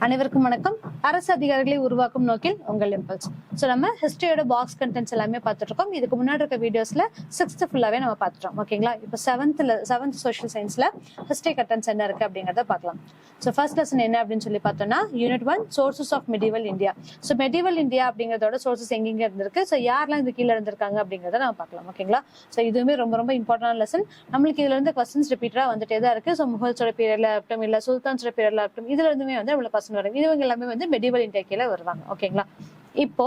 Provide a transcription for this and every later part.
அனைவருக்கும் வணக்கம். அரசு அதிகாரிகளை உருவாக்கும் நோக்கில் உங்கள் இம்பல்ஸ். ஸோ நம்ம ஹிஸ்டரியோட பாக்ஸ் கண்டென்ட்ஸ் எல்லாமே பார்த்துட்டு இருக்கோம். இதுக்கு முன்னாடி இருக்க வீடியோஸ்ல 6th ஃபுல்லாவே நம்ம பார்த்துட்டோம். ஓகேங்களா? இப்போ 7th சோஷியல் சயின்ஸ்ல ஹிஸ்டரி கண்டென்ட்ஸ் என்ன இருக்கு அப்படிங்கறத பார்க்கலாம். ஸோ ஃபர்ஸ்ட் லெசன் என்ன அப்படின்னு சொல்லி பார்த்தோம்னா unit 1 sources of medieval India. So medieval India அப்படிங்கறதோட சோர்சஸ் எங்கெங்க இருந்திருக்கு, ஸோ யாரெல்லாம் இது கீழே இருந்திருக்காங்க அப்படிங்கறத நம்ம பார்க்கலாம். ஓகேங்களா? ஸோ இதுவுமே ரொம்ப ரொம்ப இம்பார்ட்டன்ட் லெசன். நம்மளுக்கு இதுல இருந்து கொஸ்டின்ஸ் ரிப்பீட்டரா வந்துட்டே தான் இருக்கு. ஸோ முகல்ஸோட பீரியட்ல இருக்கட்டும், இல்ல சுல்தான்ஸோட பீரியட்ல இருக்கட்டும், இதுல இருந்துமே வந்து நம்மளுக்கு கொஸ்டின் வரும். இதுவங்க எல்லாமே வந்து மெடிவல் இந்தியா கீழே வருவாங்க. ஓகேங்களா? இப்போ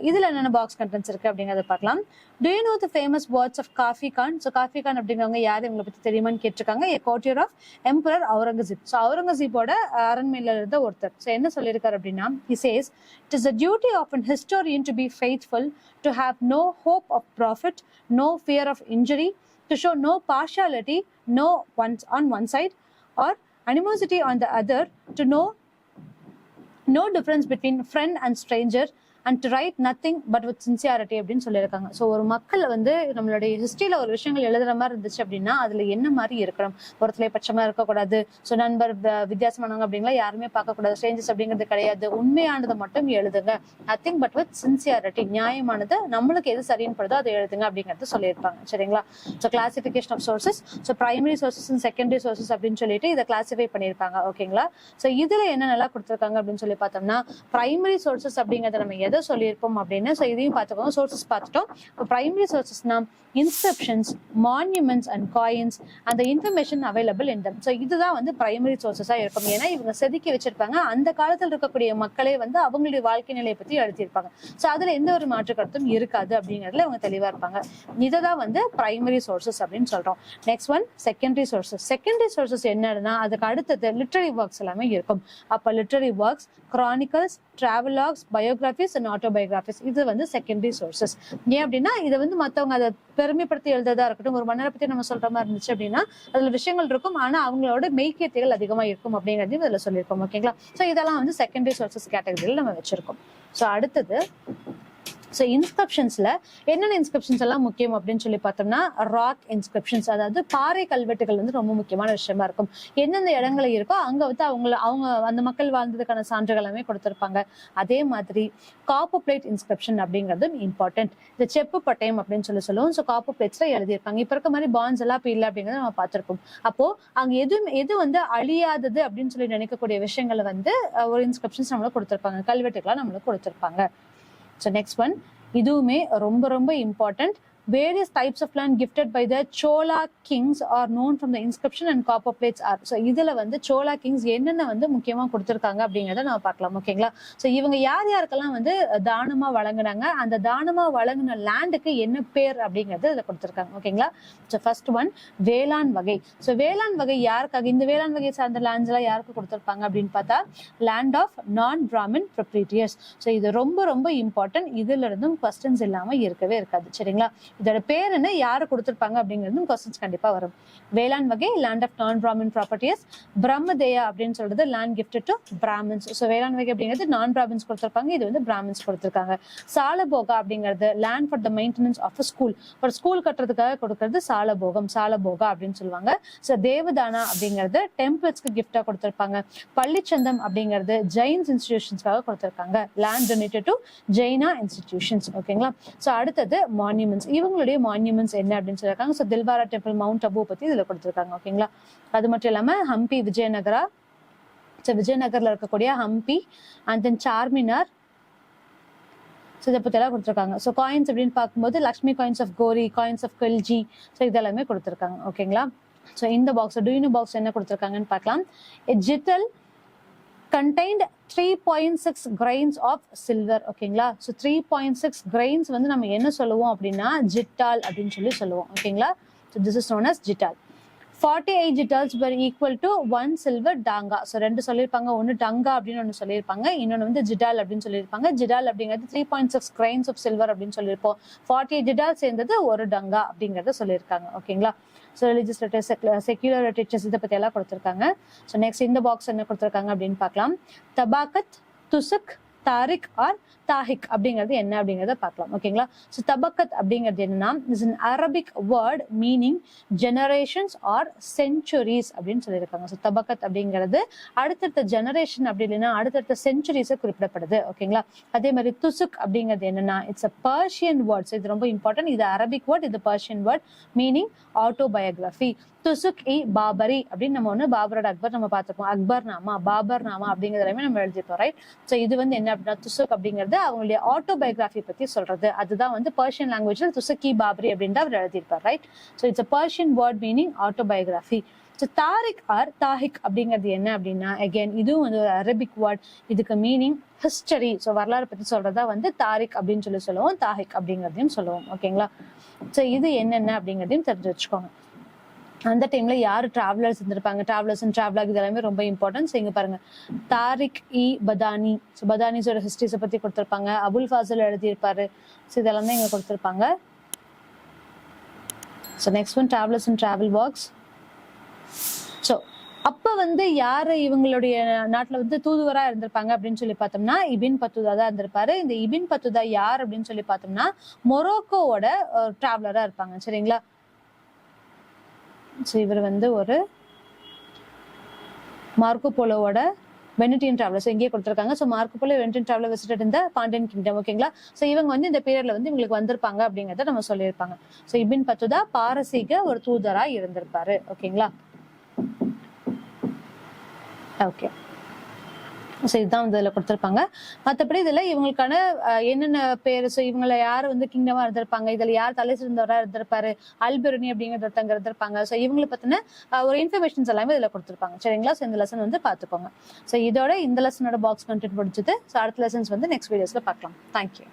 இதுல என்னென்ன பாக்ஸ் கண்டென்ட்ஸ் இருக்கு அப்படிங்கறத பார்க்கலாம். Do you know the famous words of Kafi Khan? So Kafi Khan அப்படிங்கறவங்க யாரு, இவங்களை பத்தி தெரியுமான்னு கேட்டிருக்காங்க. A courtier of Emperor Aurangzeb. So அவுரங்கசீப்போட அரண்மனையில இருந்த ஒருத்தர். So என்ன சொல்லியிருக்காரு அப்படின்னா, he says it is the duty of an historian to be faithful, to have no hope of profit, no fear of injury, to show no partiality, on one side or animosity on the other, to know no difference between friend and stranger, and to write nothing but with sincerity அப்படின்னு சொல்லியிருக்காங்க. So ஒரு மக்கள் வந்து நம்மளுடைய ஹிஸ்டரியில ஒரு விஷயங்கள் எழுதுற மாதிரி இருந்துச்சு அப்படின்னா அதுல என்ன மாதிரி இருக்கணும், ஒருத்தலை பட்சமா இருக்கக்கூடாது, ஸோ நண்பர் வித்தியாசமானவங்க அப்படிங்களா யாருமே பார்க்கக்கூடாது, ஸ்ட்ரேஞ்சர்ஸ் அப்படிங்கிறது கிடையாது, உண்மையானதை மட்டும் எழுதுங்க, நத்திங் பட் வித் சின்சியாரிட்டி, நியாயமானது, நம்மளுக்கு எது சரின்னு படுதோ அதை எழுதுங்க அப்படிங்கிறது சொல்லியிருப்பாங்க. சரிங்களா? So classification of sources, so primary sources and secondary sources அப்படின்னு சொல்லிட்டு இதை கிளாசிஃபை பண்ணியிருப்பாங்க. ஓகேங்களா? ஸோ இதுல என்ன நல்லா கொடுத்துருக்காங்க அப்படின்னு சொல்லி பார்த்தோம்னா, பிரைமரி சோர்சஸ் அப்படிங்கிறத நம்ம எதை சொல்லியிருப்போம் அப்படின்னு ஸோ இதையும் பார்த்துக்கோங்க. சோர்சஸ் பார்த்துட்டோம். இப்போ பிரைமரி சோர்சஸ்னா inscriptions, monuments and coins and information available in them. So இதுதான் வந்து பிரைமரி சோர்சஸா இருக்கும். ஏன்னா இவங்க செதுக்கி வச்சிருப்பாங்க, அந்த காலத்தில் இருக்கக்கூடிய மக்களே வந்து அவங்களுடைய வாழ்க்கை நிலையை பத்தி எழுதியிருப்பாங்க. ஸோ அதுல எந்த ஒரு மாற்று கருத்தும் இருக்காது அப்படிங்கிறதுல அவங்க தெளிவா இருப்பாங்க. இதை தான் வந்து பிரைமரி சோர்சஸ் அப்படின்னு சொல்றோம். Next one secondary sources. Secondary sources என்னன்னா அதுக்கு அடுத்தது லிட்டரரி ஒர்க்ஸ் எல்லாமே இருக்கும். அப்ப literary works, chronicles, travelogues, biographies and autobiographies, இது வந்து செகண்டரி சோர்சஸ். ஏன் அப்படின்னா இதை வந்து மற்றவங்க அதை பெருமைப்படுத்தி எழுதுறதா இருக்கட்டும், ஒரு மன்னரை பத்தி நம்ம சொல்ற மாதிரி இருந்துச்சு அப்படின்னா அதுல விஷயங்கள் இருக்கும், ஆனா அவங்களோட மெய்கீர்த்திகள் அதிகமா இருக்கும் அப்படிங்கிறதையும் இதுல சொல்லியிருக்கோம். ஓகேங்களா? ஸோ இதெல்லாம் வந்து செகண்டரி சோர்சஸ் கேட்டகரியில் நம்ம வச்சிருக்கோம். ஸோ அடுத்தது ஸோ இன்ஸ்கிரிப்ஷன்ஸ்ல என்னென்ன இன்ஸ்கிரிப்ஷன்ஸ் எல்லாம் முக்கியம் அப்படின்னு சொல்லி பார்த்தோம்னா, ராக் இன்ஸ்கிரிப்ஷன்ஸ், அதாவது பாறை கல்வெட்டுகள் வந்து ரொம்ப முக்கியமான விஷயமா இருக்கும். எந்தெந்த இடங்கள் இருக்கோ அங்க வந்து அவங்க அந்த மக்கள் வாழ்ந்ததுக்கான சான்றுகள் எல்லாமே கொடுத்திருப்பாங்க. அதே மாதிரி காப்பர் பிளேட் இன்ஸ்கிரிப்ஷன் அப்படிங்கிறது இம்பார்ட்டன்ட். இந்த செப்பு பட்டயம் அப்படின்னு சொல்லுவோம். ஸோ காப்பர் பிளேட்ஸ்ல எழுதியிருப்பாங்க. இப்ப இருக்க மாதிரி பாண்ட்ஸ் எல்லாம் இல்லை அப்படிங்கறத நம்ம பார்த்திருக்கோம். அப்போ அங்க எது வந்து அழியாதது அப்படின்னு சொல்லி நினைக்கக்கூடிய விஷயங்களை வந்து ஒரு இன்ஸ்கிரிப்ஷன்ஸ் நம்மளுக்கு கொடுத்திருப்பாங்க, கல்வெட்டுகளா நம்மளுக்கு கொடுத்திருப்பாங்க. So next one, இதுவுமே ரொம்ப ரொம்ப important. Various types of land gifted by the Chola kings are known from the inscription and copper plates are. So இதுல வந்து Chola kings என்னென்ன வந்து முக்கியமா கொடுத்திருக்காங்க அப்படிங்கறத நம்ம பார்க்கலாம். ஓகேங்களா? சோ இவங்க யார் யாருக்கெல்லாம் வந்து தானமா வழங்குனாங்க, அந்த தானமா வழங்கின லேண்டுக்கு என்ன பேர் அப்படிங்கறது இதுல கொடுத்திருக்காங்க. ஓகேங்களா? சோ ஃபர்ஸ்ட் ஒன் வேளாண் வகை. சோ வேளாண் வகை யாருக்காக, இந்த வேளாண் வகை சார்ந்த லேண்ட்ஸ் எல்லாம் யாருக்கு கொடுத்திருப்பாங்க அப்படின்னு பார்த்தா லேண்ட் ஆஃப் நான் பிராமின் ப்ரொப்ரீட்டியர்ஸ். சோ இது ரொம்ப ரொம்ப இம்பார்ட்டன்ட். இதுல இருந்தும் கொஸ்டின்ஸ் இல்லாம இருக்கவே இருக்காது. சரிங்களா? இதோட பேர் என்ன, யாரு கொடுத்திருப்பாங்க அப்படிங்கிறது கொஸ்டின்ஸ் கண்டிப்பா வரும். வேளாண் வகை லேண்ட் ஆஃப் நான் பிராமின் ப்ராப்பர்ட்டிஸ். பிரம்மதேயா அப்படின்னு சொல்றது land gifted to Brahmins. So வேளாண் வகை அப்படிங்கிறது நான் பிராமின்ஸ் கொடுத்திருப்பாங்க, இது வந்து பிராமின்ஸ் கொடுத்திருக்காங்க. சாலபோகா அப்படிங்கிறது land for the maintenance of a school, ஒரு ஸ்கூல் கட்டுறதுக்காக கொடுக்கறது சாலபோகம், சாலபோகா அப்படின்னு சொல்லுவாங்க. ஸோ தேவதானா அப்படிங்கிறது டெம்பிள்ஸ்க்கு கிஃப்டா கொடுத்திருப்பாங்க. பள்ளிச்சந்தம் அப்படிங்கிறது ஜெயின்ஸ் இன்ஸ்டிடியூஷன்ஸ்க்காக கொடுத்திருக்காங்க, land donated to Jaina institutions. ஓகேங்களா? ஸோ அடுத்தது மான்யூமெண்ட்ஸ். இவங்களுடைய மான்யூமெண்ட்ஸ் என்ன அப்படின்னு சொல்லியிருக்காங்க. So Dilwara temple, mount Abu பத்தி இதுல கொடுத்திருக்காங்க. ஓகேங்களா? அது மட்டும் இல்லாம ஹம்பி விஜயநகரா, விஜயநகர்ல இருக்கக்கூடிய ஹம்பி அண்ட் தென் சார்மினார், இதை பத்தி எல்லாம் கொடுத்திருக்காங்க. ஸோ காயின்ஸ் அப்படின்னு பார்க்கும்போது லக்ஷ்மி காயின்ஸ் ஆஃப் கோரி, காயின்ஸ் ஆஃப் கல்ஜி, ஸோ இதெல்லாமே கொடுத்திருக்காங்க. ஓகேங்களா? ஸோ இந்த பாக்ஸ் டூயினு பாக்ஸ் என்ன கொடுத்திருக்காங்கன்னு பார்க்கலாம். Jital contained 3.6 grains of silver. ஓகேங்களா? ஸோ 3.6 grains வந்து நம்ம என்ன சொல்லுவோம் அப்படின்னா ஜிட்டால் அப்படின்னு சொல்லுவோம். ஓகேங்களா? So this is known as jital. 48 jitals were equal to 1 silver danga. So ரெண்டு சொல்லியிருப்பாங்க, ஒன்று டங்கா அப்படின்னு ஒன்று சொல்லியிருப்பாங்க, இன்னொன்று வந்து ஜிடால் அப்படின்னு சொல்லியிருப்பாங்க. ஜிடால் அப்படிங்கிறது 3.6 grains of silver அப்படின்னு சொல்லியிருப்போம். 48 ஜிடால் சேர்ந்தது ஒரு டங்கா அப்படிங்கிறத சொல்லியிருக்காங்க. ஓகேங்களா? So religious literature, secular literatures இதை பத்தி எல்லாம் கொடுத்திருக்காங்க. ஸோ நெக்ஸ்ட் இந்த பாக்ஸ் என்ன கொடுத்திருக்காங்க அப்படின்னு பார்க்கலாம். தபாக்கத், துசுக், தாரிக் ஆர் தாஹிக் அப்படிங்கிறது என்ன அப்படிங்கறத பார்க்கலாம். ஓகேங்களா? ஸோ தபக்கத் அப்படிங்கிறது என்னன்னா is an Arabic word meaning generations or centuries அப்படின்னு சொல்லியிருக்காங்க. ஸோ தபக்கத் அப்படிங்கிறது அடுத்தடுத்த ஜெனரேஷன் அப்படி இல்லைன்னா அடுத்தடுத்த செஞ்சுரிஸை குறிப்பிடப்படுது. ஓகேங்களா? அதே மாதிரி துசுக் அப்படிங்கிறது என்னன்னா இட்ஸ் அ பர்ஷியன் வேர்ட். இது ரொம்ப இம்பார்ட்டன்ட். இது அரபிக் வேர்ட், இது பர்ஷியன் வேர்ட் மீனிங் ஆட்டோபயோகிராஃபி. துசுக் இ பாபரி அப்படின்னு நம்ம ஒண்ணு பாபரோட அக்பர் நம்ம பார்த்திருப்போம். அக்பர் நாமா, பாபர் நாமா அப்படிங்கிறது எல்லாமே நம்ம எழுதிப்போம். ரைட்? ஸோ இது வந்து என்ன அப்படின்னா துசுக் அப்படிங்கிறது அவங்களுடைய ஆட்டோபயோகிராஃபி பத்தி சொல்றது. அதுதான் வந்து பர்ஷியன் லாங்குவேஜ்ல துசுக் இ பாபரி அப்படின்னு அவர் எழுதியிருப்பார். Right? So it's a Persian word meaning autobiography. So தாரிக் ஆர் தாஹிக் அப்படிங்கிறது என்ன அப்படின்னா அகேன் இதுவும் வந்து ஒரு அரபிக் வேர்ட். இதுக்கு மீனிங் ஹிஸ்டரி. ஸோ வரலாறு பத்தி சொல்றதா வந்து தாரிக் அப்படின்னு சொல்லுவோம், தாஹிக் அப்படிங்கிறதையும் சொல்லுவோம். ஓகேங்களா? ஸோ இது என்னென்ன அப்படிங்கிறதையும் தெரிஞ்சு வச்சுக்கோங்க. அந்த டைம்ல யாரு டிராவலர்ஸ் இருந்திருப்பாங்க, டிராவலர்ஸ் அண்ட் டிராவலர் இது எல்லாமே ரொம்ப இம்பார்ட்டன்ட். இங்க பாருங்க தாரிக் இ பதானி. ஸோ பதானிஸோட ஹிஸ்டரிஸை பத்தி கொடுத்திருப்பாங்க. அபுல் ஃபாசில் எழுதியிருப்பாரு. ஸோ இதெல்லாம் தான் இங்க கொடுத்திருப்பாங்க. So next one travellers and travel box. So அப்ப வந்து யாரு இவங்களுடைய நாட்டுல வந்து தூதுவரா இருந்திருப்பாங்க அப்படின்னு சொல்லி பார்த்தோம்னா இபின் பத்துதா தான் இருந்திருப்பாரு. இந்த இபின் பத்துதா யார் அப்படின்னு சொல்லி பார்த்தோம்னா மொரோக்கோவோட டிராவலரா இருப்பாங்க. சரிங்களா? ஸோ இவர் வந்து ஒரு மார்க்கோ போலோவோட வெனிட்டியன் டிராவலர். ஸோ இங்கே கொடுத்துருக்காங்க. So Marco Polo Venetian traveller visited இந்த பாண்டியன் கிங்டம். ஓகேங்களா? ஸோ இவங்க வந்து இந்த பீரியட்ல வந்து இவங்களுக்கு வந்திருப்பாங்க அப்படிங்கிறத நம்ம சொல்லியிருப்பாங்க. ஸோ இபின் பத்துதா பாரசீக ஒரு தூதரா இருந்திருப்பாரு. ஓகேங்களா? ஓகே. ஸோ இதுதான் வந்து இதில் கொடுத்துருப்பாங்க. மற்றபடி இதில் இவங்களுக்கான என்னென்ன பேர், ஸோ இவங்களை யார் வந்து கிங்டமா இருந்திருப்பாங்க, இதில் யார் தலை சிறந்தவராக இருந்திருப்பாரு, அல்பெருனி அப்படிங்கிற ஒருத்தங்க இருந்திருப்பாங்க. ஸோ இவங்களை பற்றின ஒரு இன்ஃபர்மேஷன்ஸ் எல்லாமே இதில் கொடுத்துருப்பாங்க. சரிங்களா? ஸோ இந்த லெசன் வந்து பார்த்துக்கோங்க. ஸோ இதோட இந்த லெசனோட பாக்ஸ் கண்டென்ட் முடிஞ்சது. ஸோ அடுத்த லெசன்ஸ் வந்து நெக்ஸ்ட் வீடியோஸில் பார்க்கலாம். தேங்க்யூ.